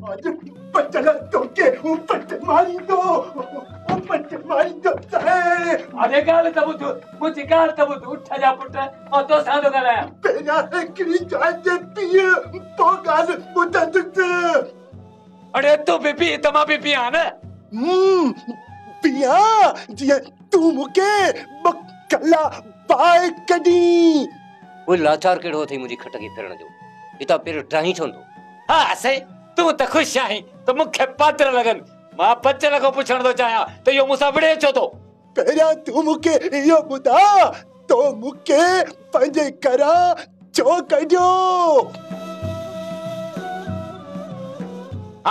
आज बच्चा तो के ऊपर मारी दो अरे गाल तब तू मुझे गाल तब तू उठा जा पुट और तो सांदो गलाया पेरा एकरी जान जे पिए तो गाल बुता दुत अरे तू भी तमा भी पिया ना पिया जे तू मुके बकला पाए कडी वो लाचार केड़ो थई मुजी खटकी फिरण जो इता पेर ड्राही छोंदो हां से तू त खुश आहीं तो मुखे पात्र लगन मां बच्चे को पूछण दो चाया तो यो मुसा बड़े छो तो पेरा तू मुके यो बुदा तो मुके पंजे करा चो कजो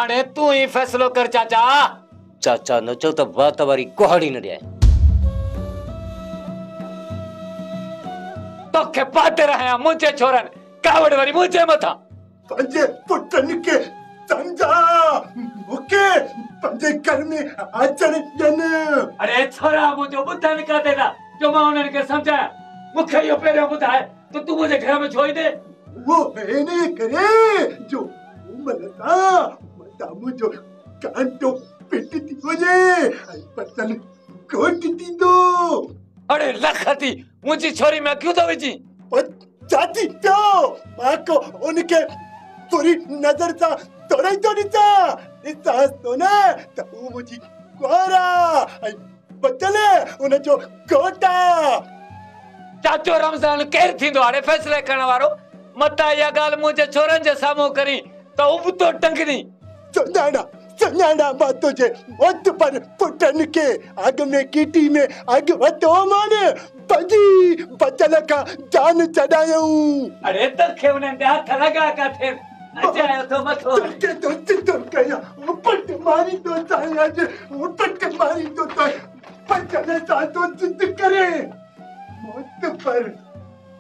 अरे तू ही फैसलो कर चाचा चाचा न चो तो बात वारी कोहड़ी न दे तो के पाते रहे मुझे छोरन कावड़ वाली मुझे मथा पंजे पुटन के समझा मुके पंजे कर में आचर जन अरे छोरा मुझे बुद्धा निकाल देना जो मां उन्होंने के समझाया मुखे यो पेरे बुद्धा है तो तू मुझे घर में छोड़ दे वो है नहीं करे जो मलता मता मुझे कांटो पिटती हो जाए पतन कोटती दो अरे लखती मुझे छोरी में क्यों तो बिजी चाची तो मां को उनके पूरी नजर सा तोड़े तोड़ीचा इस तो ना तो मुझे कोरा बचले उन्हें जो कोटा चाचो रमजान केर थींदो हाणे फैसले करण वारो मता या गाल मुझे छोरन जे सामो करी तो उब तो टंगनी सुनाना बातों जे वत पर पुटन के आग में कीटी में आग वतो माने बजी बचल का जान चढ़ायूं अरे तखे उन्हें हाथ लगा का थे अच्छा तो मतो के तो कया पट मारी तो चाहे जे पट मारी तो पचले सा तो जिद करे मौत पर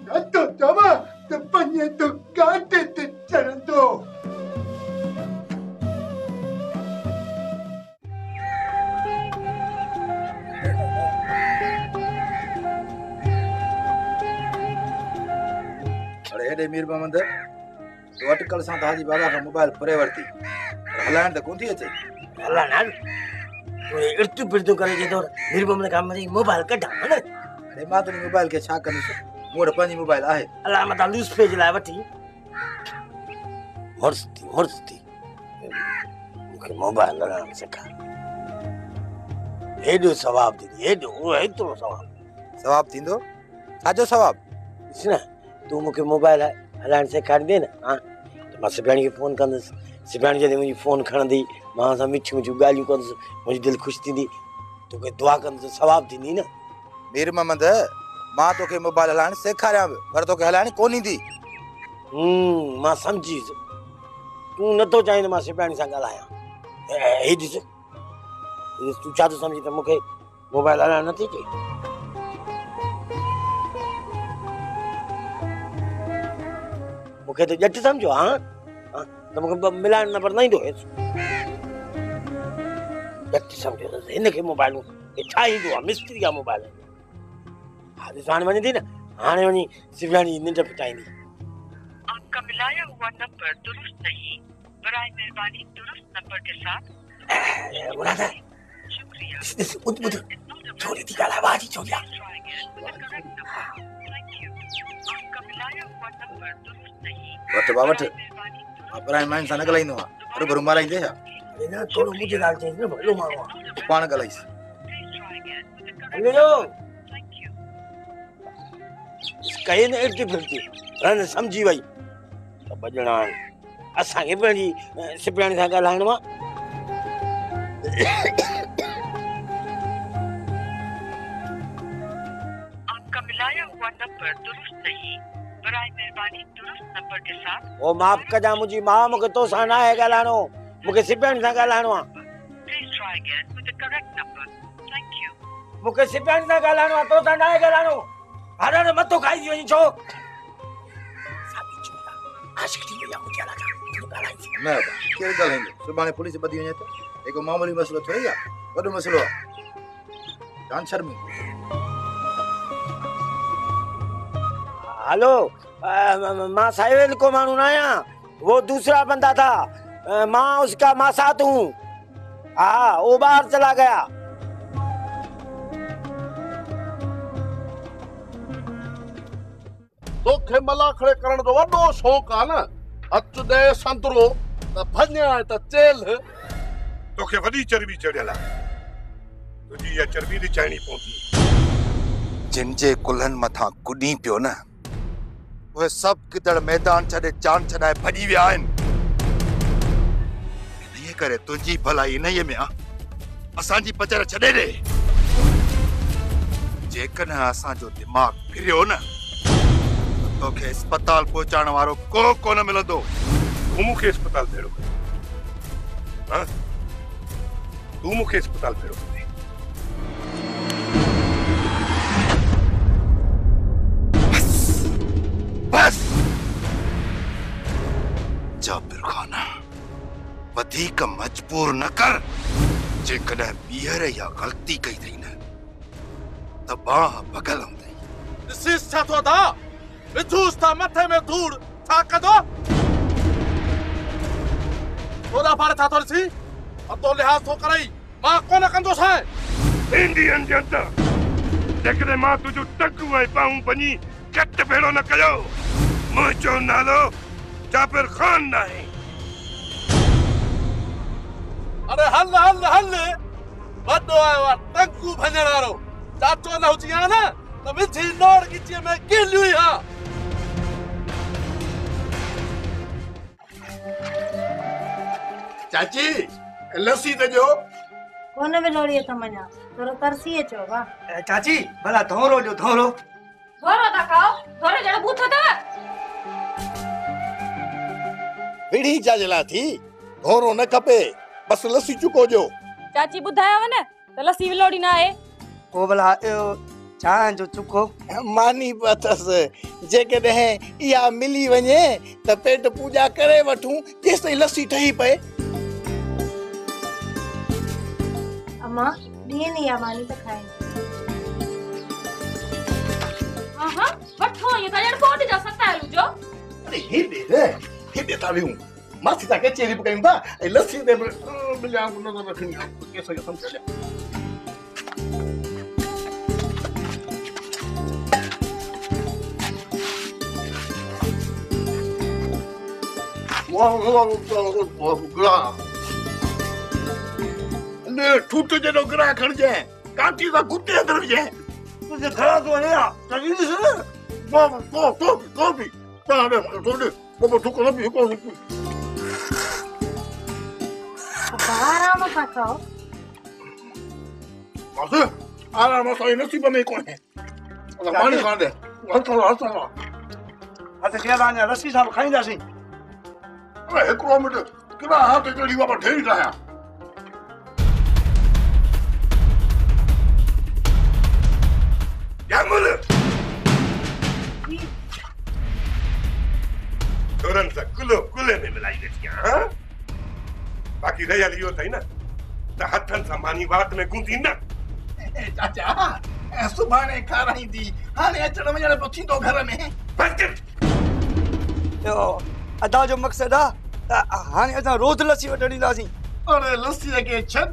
न तो दवा तो पन्ने तो काटे ते चढ़ दो अरे मीर मोहम्मद तो अटकल सा ताजी बाबा का मोबाइल फरे वरती हलान त कोन थी अचे हलान तो इर्तु बिर्तु करे जे तो मीर मोहम्मद काम में मोबाइल कढा न अरे मां तो मोबाइल के छा कनी मोर पंजी मोबाइल आहे अल्लाह मता लूस पेज ला वठी मर्स्ती मुखे मोबाइल लगान सिखा एडो सवाब दी एडो ओ एतो सवाब थींदो छाजो सवाब सुना तू मुखे मोबाइल हलान सिखार दे ना हां तो मां सिबाणी के फोन कंदस सिबाणी जदे मुजी फोन खणंदी मां सा मिठी गालियूं कंदस मुजी दिल खुश थींदी तो के दुआ कंदस सवाब थींदी ना मीर मोहम्मद मां तो के मोबाइल हलान सिखारिया पर तो के हलान कोनी दी मां समझी तू न तो चाहे मां सिबाणी सा गालाया ए दिस तू छा तो समझी त मुखे मोबाइल हलान नथी चई मुखे तो जट समझो हां तो मुखे मिलान नंबर नहीं दो जट समझो इन के मोबाइल के छा ही दो मिस्त्री का मोबाइल हां जान वनी थी ना हाने वनी सिवलानी निंड पिटाईंदी आपका मिलाया हुआ नंबर दुरुस्त नहीं बराए मेहरबानी दुरुस्त नंबर के साथ मुरादा शुक्रिया उद छोड़ी थी गाला बाजी छोड़िया आपका मिलाया हुआ नंबर दुरुस्त नहीं वट बावट अपराय माइन सा न गलाइनो अरे भरू माराई दे अरे ना थोड़ो मुझे गाल चेंज न भलो मारो पाण गलाइस ले लो कहीं न इर्द फिरती रन समझी वई तो बजणा असा के पंहिंजी सिपराणी सां ॻाल्हाइण मां आपका मिलाया हुआ नंबर दुरुस्त नहीं बराए मेहरबानी दुरुस्त नंबर के साथ ओ माफ कजा मुंहिंजी मां मूंखे तो सां न आहे ॻाल्हाइणो मूंखे सिपराणी सां ॻाल्हाइणो आहे please try again with the correct number thank U मूंखे सिपराणी सां ॻाल्हाइणो आहे तो सां न आहे ॻाल्हाइणो हाणे न मथो खाई थी वञी छो आशिक थी वई आहे मूंखे ॻाल्हाइण न केर गलाइंदो सुभाणे पुलिस बदी वञे त एको मामूली मसलो थोड़ी आहे वॾो मसलो आहे जान शर्मी हेलो मां साहिल को मानू ना आया वो दूसरा बंदा था माँ उसका माँ साथ हूँ। हाँ वो बाहर चला गया। तोखे मला खड़े करण जो वडो शौक आ न। अच दे संतरो त भन्या त चेल। तोखे वडी चर्बी चढ़ियल आहे। तुझी इहा चर्बी ॾिचाइणी पवंदी। जिन जे कुल्हनि मथां कुॾी पियो न, उहे सभु किदड़ मैदान छॾे जान छॾाए भॼी विया आहिनि। इन्हीअ करे तुंहिंजी भलाई इन्हीअ में आहे। असांजी पचर छॾे ॾे। जेकॾहिं असांजो दिमाग़ फिरियो न, त तोखे अस्पताल पहुचाइण वारो को कोन मिलंदो। तूं मूंखे अस्पताल भेड़ो कर। हाँ? तूं मूंखे अस्पताल भेड़ो कर। बस जाबिर खाना वधीक मजबूर न कर। जेकॾहिं ॿीहर या ग़लती कई अथई न, त बाह बगल हूंदई। ॾिसीस छा थो था। विझूस था मथे में धूड़। छा कंदो? तोला फाड़े था थो ॾिसी। अतो लिहाज़ थो करई। मां कोन कंदोसि। इंडियन जनता, जेकॾहिं मां तुंहिंजो टकू ऐं बाहूं बनी कट भेड़ो न कयो, मुंहिंजो नालो जाबिर खान न आहे। अरे हल हल हल। वॾो आयो आहे टंकू भञण वारो। चाचो न हुजी आ न त विझी नोड़ गिचीअ में गिलियूं ई हा। चाची लस्सी दे जो। कोन विलोड़ीअ त मञा थोरो तरसी अचो वा। चाची भला धोरो जो धोरो। थोरो था खाओ। थोरो जण बूथो अथव। विड़ी जा जला थी। धोरो न खपे। बस लस्सी चुको जो। चाची ॿुधायव न त लस्सी विलोड़ी न आहे। ओ भला चांहि जो चुको मानी पथस। जेकॾहिं इहा मिली वञे त पेट पूजा करे वठूं जेसि ताईं लस्सी ठही पए। अम्मा ॾींहं नी आहे मानी त खाए। हां वठो ये त ॼण कोट जा सतालू जो। अरे हेॾे था वियूं। माथी था कचेरी बि कयूं था ऐं लस्सी ते मिलिया नज़र रखणी आहे। केस खे सम्झ लिया। ठूट जॾो गिरा खणजे काठी सां गुटे अंदर विझे। तुंहिंजे घर तो वञे हा त ॾिस न। तो बि तो ठुक न बि को। आराम सां खाओ। बस आराम सां नसीब में कोन है। पानी खा दे। अच्छा के बाने लस्सी सां खाईंदासीं। अरे हिकिड़ो मिनट किरा हाथ चढ़ी वापा ठही रहिया। जामुल तुरंत कुलो कुले में मिलाई वेठी हां। बाकी रहियल इहो अथई न त हथनि सां मानी वात में गुंदी न। चाचा सुभाणे खाराईंदी। हाणे अचण वञण पोइ थींदो घर में। अदा जो मक़सद आहे त हाणे असां रोज़ लस्सी वठण ईंदासीं। अरे लस्सीअ खे छॾ।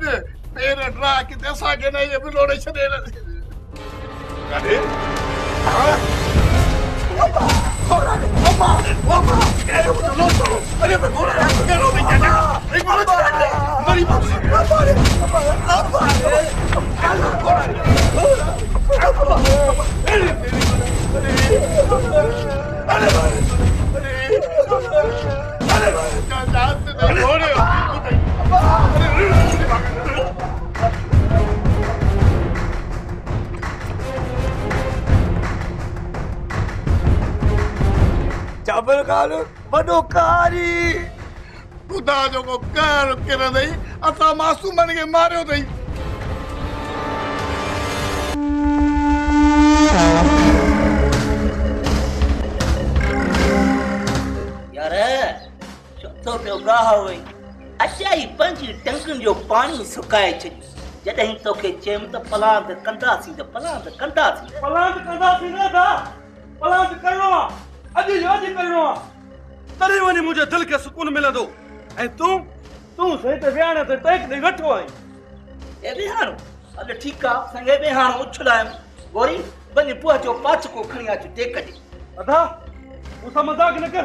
पेर ड्रा किथे असांखे न इहे विलोड़े छॾे। काॾे? अरे जाबिर खान वॾो कारी ख़ुदा जो को कहर किरंदई। असां मासूमनि खे मारियो अथई। यार चौथो पियो गाह हुई। असाई पंहिंजी टंकुनि जो पाणी सुकाए छॾी। जॾहिं तोखे चयमि त पलांद कंदासीं त पलांद कंदासीं। पलांद कंदासीं न था। पलांद करिणो आहे। अॼु जो अॼु करिणो आहे। तॾहिं वञी मुंहिंजे दिलि खे सुकून मिलंदो। ऐं तूं सही त विहाणे ते टेक ॾेई वेठो आहीं। ए बिहाणो अरे ठीक आ संगे बिहाणो उछलायम गोरी वञ पुआ जो पाचको खणी अच टेक ॾे। अदा तूं मजाक न कर।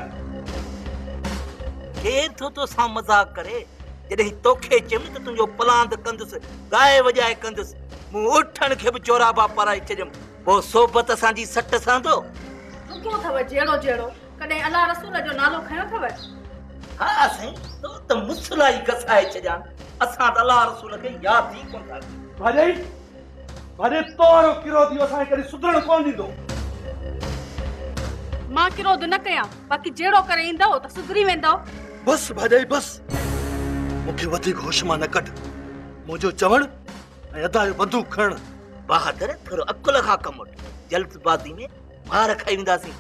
केर थो तो सां मजाक करे जॾहिं तोखे चयमि त तुंहिंजो पलांद कंदुसि गाए वॼाए कंदुसि मूं उठण खे बि चोराबा पाराए छॾियमि पोइ सोबत असांजी सट सां थो रुको अथव जहिड़ो जहिड़ो कॾहिं अलाह रसूल जो नालो खयो अथव? हा साईं तो त मुसला ई घसाए छॾियां असां त अलाह रसूल खे यादि ई कोन था भाॼाई तोरो किरो थियो असांखे कॾहिं सुधरण कोन ॾींदो। मां किरोध न कयां बाक़ी जहिड़ो करे ईंदव त सुधरी वेंदव। बस भाॼाई बस मूंखे वधीक होश मां न कढ। मुंहिंजो चवण ऐं अदा जो बंदूक खणण। बहादुर थोरो अकुल खां कमु वठ जल्दबाज़ी में मार खाई वेंदासीं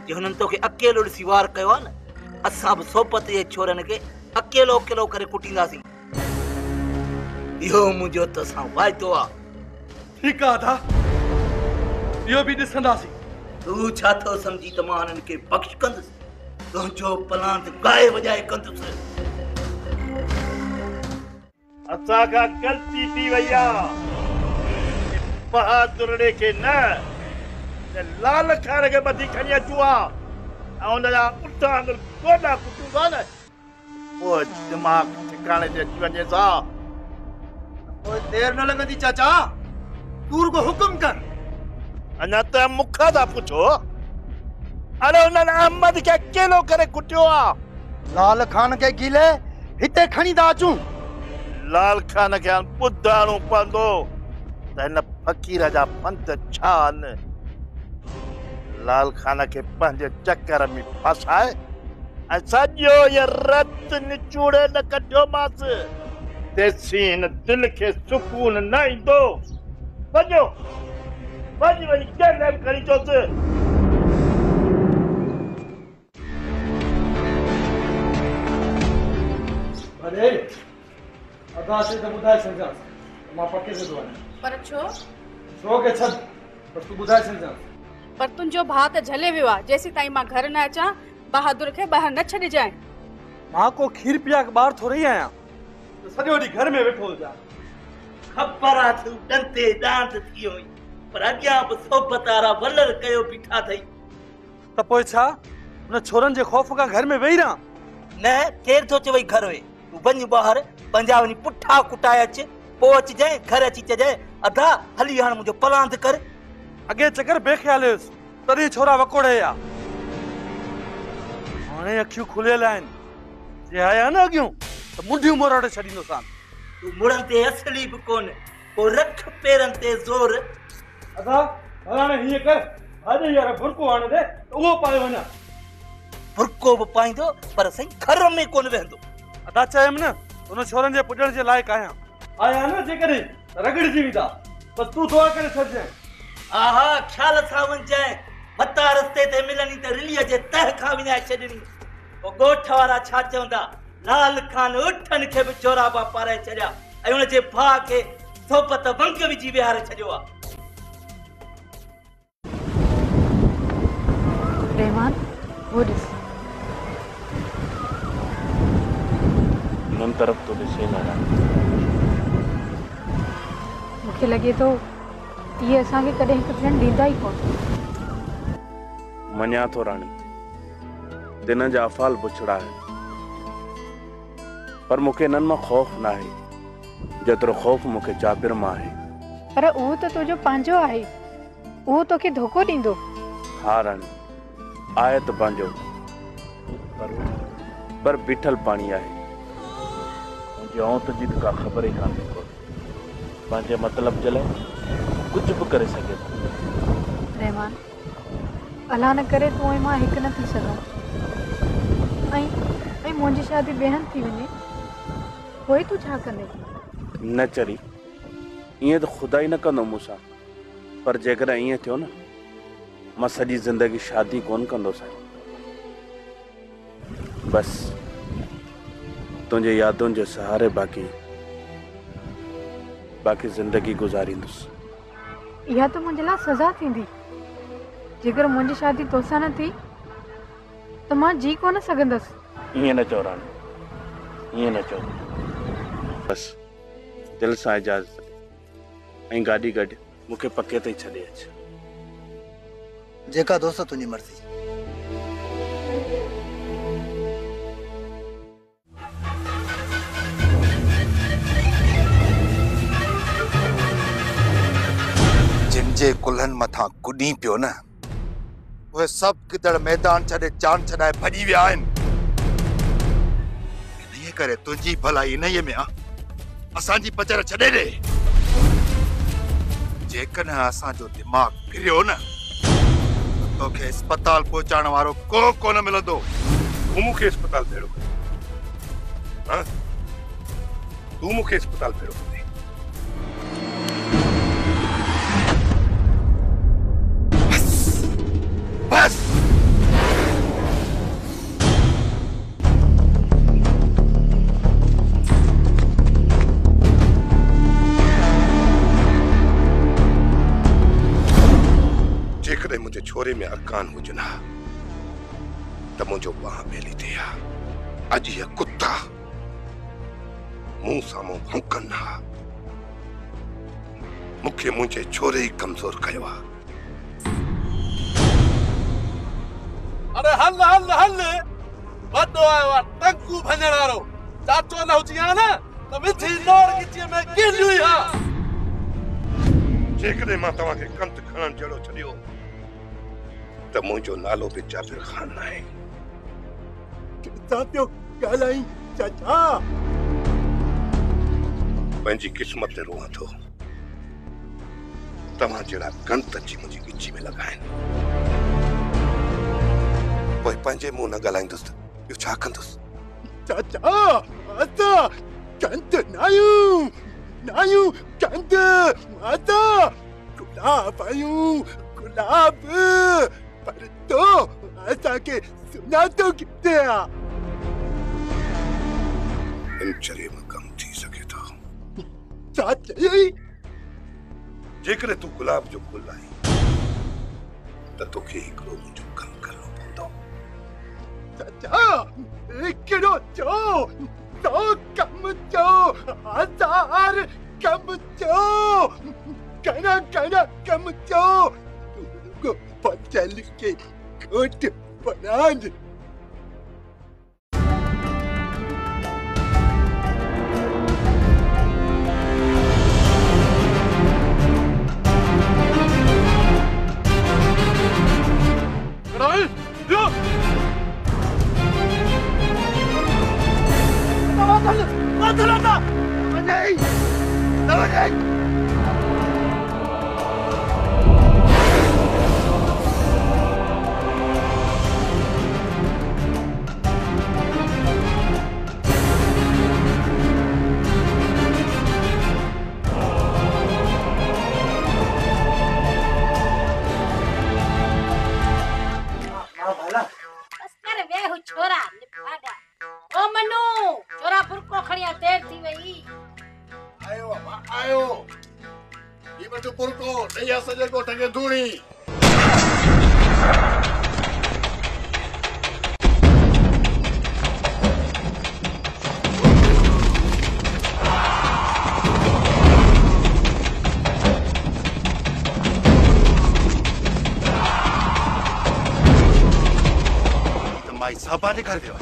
जे हुननि तोखे अकेलो ॾिसी वार कयो आहे न असां बि सोबत जे छोरनि खे अकेलो अकेलो करे कुटींदासीं इहो मुंहिंजो तोसां वाइदो आहे। ठीकु आहे अदा इहो बि ॾिसंदासीं। तूं छा थो सम्झी त मां हुननि खे बख़्श कंदुसि तुंहिंजो पलांद गाए वॼाए कंदुसि। असांखां ग़लती थी वई आहे बहादुर खे न लाल खान खे ॿधी खणी अचूं ऐं हुनजा पुठा आंगुर गोॾा कुटूं था न पोइ दिमाग़ ठिकाणे ते अची वञे सा। पोइ देर न लॻंदी चाचा तूं रुगो हुकुम कर। अञा त मूंखां था पुछो अरे हुननि अहमद खे अकेलो करे कुटियो आहे। लाल खान खे गिले हिते खणी था अचूं। लाल खान खे ॿुधाइणो पवंदो त हिन फ़क़ीर जा पंध छा आहिनि। लाल खान खे पंहिंजे चकर में फसाए ऐं सॼो इहो रत निचूड़े न कढियोमांसि तेसीं हिन दिलि खे सुकून न ईंदो। वञो वञी कंहिं खणी अचोसि। अरे अदा से त ॿुधाए छॾिजां मां पके से थो वञां। पर छो के छॾ पर तूं ॿुधाए छॾिजां। पर तुंहिंजो भाउ त झले वियो आहे जेसीं ताईं मां घर न अचां बहादुर खे ॿाहिरि न छॾिजांइ। मां को खीर पिया के ॿार थोड़ी आहियां त सॼो ॾींहुं घर में वेठो हुजां। ख़बर आहे तूं डंते डांत थी वई पर अॻियां बि सोबत वारा वलर कयो बीठा अथई त पोइ छा हुन छोरनि जे ख़ौफ़ खां घर में वेही रहां। न केर थो चवई घर वे तूं वञ ॿाहिरि पंहिंजा वञी पुठा कुटाए अच पोइ अचिजांइ घर अची चइजांइ अदा हली हाणे मुंहिंजो पलांद कर। अॻे चकर बेख्याल हुयुसि तॾहिं छोरा वकोड़े या हाणे अखियूं खुलियल आहिनि जे आया न अॻियूं त मुंडियूं मोराड़े छॾींदोसां। तूं मुड़नि ते असली बि कोन पोइ रख पेरनि ते ज़ोर। अदा हाणे हीअं कर भाॼी यार बुरको आणे दे त उहो पाए वञा। बुरको बि पाईंदो पर साईं घर में कोन वेहंदो। अदा चयमि न हुन छोरनि जे पुॼण जे लाइक़ु आहियां आया न जेकॾहिं रगड़जी वेंदा बसि तूं दुआ करे छॾिजांइ। आहा ख़्याल सां वञजांइ मता रस्ते ते मिलणी त रिलीअ जे तह खां विञाए छॾणी। पोइ ॻोठ वारा छा चवंदा लाल खान उठनि खे बि चोराबा पाराए छॾिया ऐं हुनजे भाउ खे सोबत वंग विझी विहारे छॾियो आहे। रहमान वो ॾिस हुननि तरफ़ तो ॾिसे न। मूंखे लॻे थो इहे असांखे कॾहिं हिकु ॿियनि ॾींदा ई कोन। मञा थो राणी दिन जा अफ़ाल बुछड़ा आहिनि पर मूंखे इन्हनि मां ख़ौफ़ न आहे जेतिरो ख़ौफ़ मूंखे जाबिर मां आहे। पर उहो त तुंहिंजो पंहिंजो आहे उहो तोखे धोखो ॾींदो। हा राणी आहे त पंहिंजो पर बीठल पाणी आहे मुंहिंजी औंत जी त का ख़बर ई कान्हे को पंहिंजे मतिलब जे लाइ कुझु बि करे सघे थो। रहमान अलाह न करे तूं ऐं मां हिकु न थी सघूं ऐं मुंहिंजी शादी ॿियनि थी वञे पोइ तूं छा कंदे? न चरी ईअं त ख़ुदा ई न कंदो मूंसां पर जेकॾहिं ईअं थियो न मां सॼी ज़िंदगी शादी कोन कंदोसि बसि तुंहिंजे यादुनि जे सहारे बाक़ी ज़िंदगी गुज़ारींदुसि। इहा त मुंहिंजे लाइ सज़ा थींदी जेकर मुंहिंजी शादी तोसां न थी त मां जी कोन सघंदसि। ईअं न चओ राणी ये न चो बस दिल सां इजाज़त ऐं गाॾी गॾु मूंखे पके ते छॾे अच। जेका दोस्त तुंहिंजी मर्ज़ी। जिन जे कुल्हनि मथां कुॾी पियो न उहे सभु किदड़ मैदान छॾे जान छॾाए भॼी विया आहिनि। इन्हीअ करे तुंहिंजी भलाई इन्हीअ में आहे, असांजी पचर छॾे ॾे। जेकॾहिं असांजो दिमाग़ फिरियो न तोखे अस्पताल पहुचाइण वारो को कोन मिलंदो। तूं मूंखे अस्पताल भेड़ो हाँ? तूं मूंखे अस्पताल भेड़ो बस जेकॾहिं मुंहिंजे छोरे में अरकान हुजनि हा त मुंहिंजो बाह ॿेली ते हा। अॼु इहे कुता मूं साम्हूं भौंकनि हा। मूंखे मुंहिंजे छोरे ई कमज़ोर कयो आहे। अरे हल हल हल वॾो आयो आहे टंकू भञण वारो। चाचो न हुजी हा न त मिठी नोड़ गिचीअ में किलियूं ई हा। जेकॾहिं मां तव्हांखे कंत खणण जहिड़ो छॾियो त मुंहिंजो नालो बि जाबिर ख़ान आहे। किथां पियो ॻाल्हाईं चाचा? पंहिंजी क़िस्मत ते रोहां थो। तव्हां जहिड़ा कंत अची मुंहिंजी गिची में लॻाइनि। पोइ पंहिंजे मुंहुं न ॻाल्हाईंदुसि ॿियो छा कंदुसि? चाचा असां कंत नायूं नायूं कंत असां गुलाब आहियूं गुलाब। पर तो असांखे सुञातो किथे आहे? इन चरे में कम थी सके थो। छा चई? जेकॾहिं तूं गुलाब जो गुल आहीं त तोखे हिकिड़ो मुंहिंजो कमु करणो पवंदो। चाचा हिकिड़ो चओ तो कमु चओ हज़ार कमु चओ घणा घणा कमु चओ। पचल के घोट बनाज। माई साहब ने कर दिया।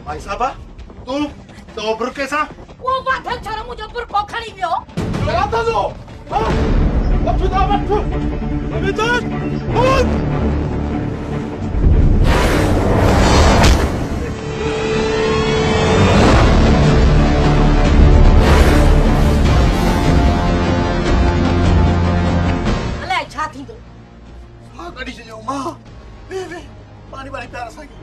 भाई साहब तू तो बुर कैसा? वो बात है छोरा मुझे बुर को खड़ी वियो। क्या था जो? हाँ? बच्चू दा बच्चू। रविदास उठ। अले छाती दो। मां कड़ी से जाऊं मां। वे पानी पानी प्यार से।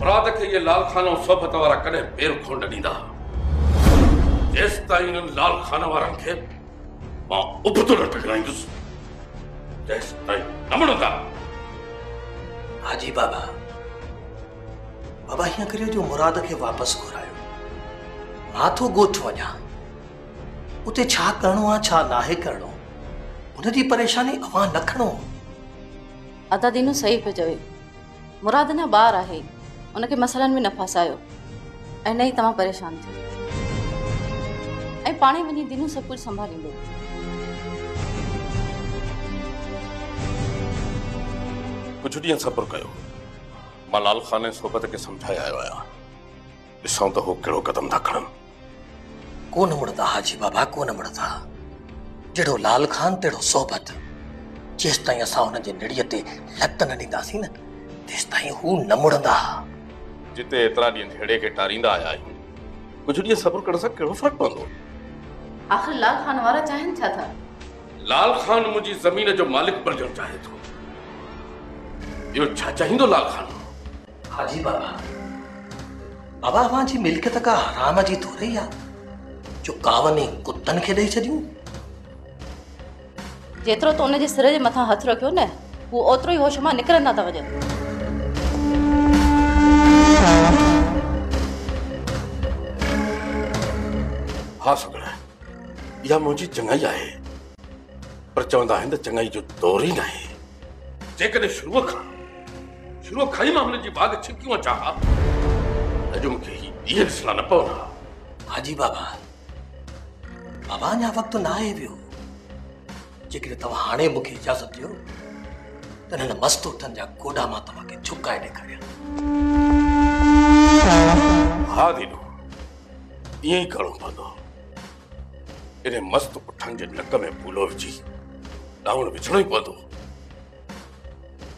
रात के ये लाल खानो सोबत वारा कने पेर खोंड ॾींदा। जेस ताईं इन लाल खाना वारनि खे मां उबतो न टकराईंदुसि जेस ताईं नमणंदा। हाजी बाबा, बाबा हीअं करियो जो मुराद खे वापसि घुरायो। मां थो ॻोठ वञा, उते छा करिणो आहे छा नाहे करिणो उनजी परेशानी अवां न खणो। अदा दीनू सही पियो चवे। मुराद न ॿार आहे, उनखे मसइलनि में न फसायो ऐं न ई तव्हां परेशान थियो। ऐं पाणे वञी दीनू सभु कुझु संभालींदो। कुछ ॾींहं सब्र कयो। मां लाल खान ऐं सोबत खे सम्झाए आयो आहियां। ॾिसूं त हू कहिड़ो क़दम था खणनि। कोन मुड़दा हाजी बाबा, कोन मुड़दा। जहिड़ो लाल खान तहिड़ो सोबत। जेसि ताईं असां हुनजे निड़ीअ ते लत न ॾींदासीं न तेसि ताईं हू न मुड़ंदा। जिते एतिरा ॾींहं ढेड़े खे टारींदा आया आहियूं, कुछ ॾींहं सब्र करण सां कहिड़ो फ़र्क़ु पवंदो? आख़िर लाल खान वारा चाहिनि छा था? लाल खान मुंहिंजी ज़मीन जो मालिक बणजणु चाहे थो। इहो छा चाहींदो लाल खान? हाजी बाबा, बाबा अवां जी मिल्कियत का हराम जी थोरी आहे जो कावनी कुतनि खे ॾेई छॾियूं। जेतिरो तो उनजे सिर जे मथां हथ रखियो न, हू ओतिरो ई होश मां निकिरंदा था वञनि। हा सगड़ा, इहा मुंहिंजी चङाई आहे, पर चवंदा आहिनि त चङाई जो दौर ई न आहे। जेकॾहिं शुरूअ खां ई मां हुनजी बाग छिकियूं चाहा, अॼु मूंखे ही ॾींहं ॾिसणा न पवंदा। हाजी बाबा, बाबा अञा वक़्तु न आहे वियो। जेकॾहिं तव्हां हाणे मूंखे इजाज़त ॾियो त हिन मस्त उठनि जा गोॾा मां तव्हांखे झुकाए ॾेखारियां। हा दीनू, ईअं ई करिणो पवंदो। इन मस्त उठनि जे नक में फूलो विझी ॾावण विझणो ई पवंदो।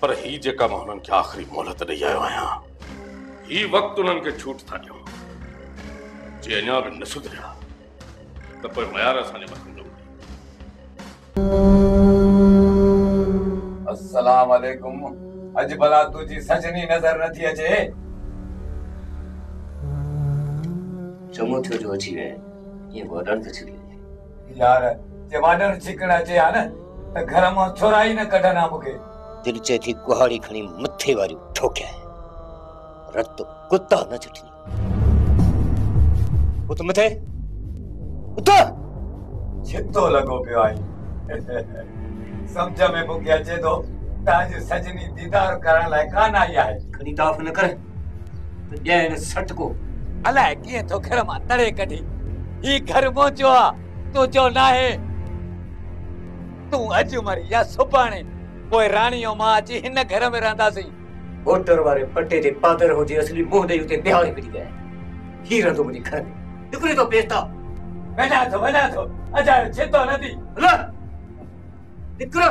पर ही जेका मां हुननि खे आख़िरी मोहलत ॾेई आयो आहियां, ही वक़्तु उन्हनि खे छूट था ॾियूं। जे अञा बि न सुधरिया त पोइ मयार असांजे मथां न हूंदी। अस्सलाम वालेकुम। अॼु भला तुंहिंजी सजनी नज़र नथी अचे? चङो थियो जो अची विया। ये वाडण त छिके यार, जे वाडण छिकण अचे हा न त घर मां छोरा ई न कढंदा मूंखे। दिल चे थी कुहाड़ी खणी मथे वारी ठोकिया रत कुत्ता न चटनी। उत मथे उत छितो लॻो पियो आहे। सम्झ में मूंखे अचे थो त अॼु सजनी दीदार करण लाइ कान आई आहे। खणी ताफ़ न कर त ॼण सटको अलाए कीअं थो घर मां तड़े कढी। ही घर मोचो आहे, तूं चओ न आहे। तूं अॼु मरी या सुभाणे पोइ राणीअ मां अची हिन घर में रहंदासीं। होटल वारे पटे ते पादर हुजे असली मुंह ॾेई उते दिहाड़ी मिली गए। ही रहंदो मुंहिंजे घर में निकिरी थो पेश था। वञा थो अजायो छितो नदी। निकिरो।